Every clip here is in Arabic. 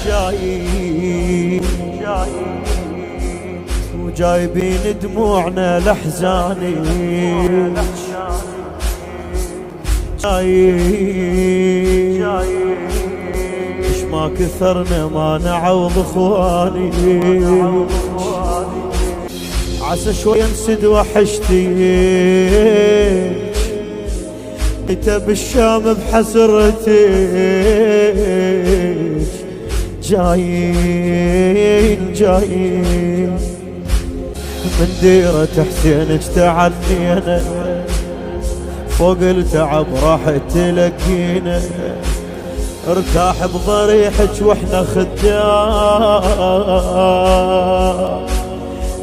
جايين وجايبين دموعنا لحزاني، جايين اش ما كثرنا ما نعوض اخواني، عسى شوي انسد وحشتي انت بالشام بحسرتك، جايين من ديرة حسينك تعدينا، فوق التعب راح تلقينا، ارتاح بضريحك واحنا خدام،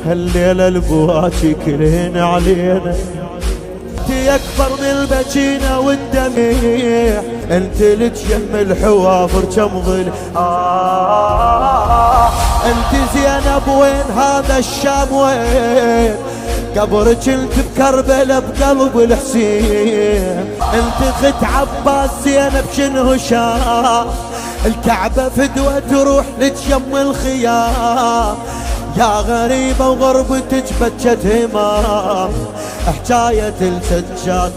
هالليلة البواكي كلهن علينا، انتي اكبر من البجينة والدميح، انت لك يم الحوافر كم ظل، انت زينب وين هذا الشام وين، قبرك انت بكربلة بقلب الحسين، انت خت عباس زينب شنو شاف، الكعبة فدوة تروح لك يم الخيام، يا غريبة وغربتك بجت همام، حكاية السجاد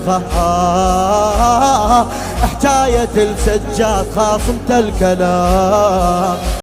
حكاية السجاد خاصمت الكلام.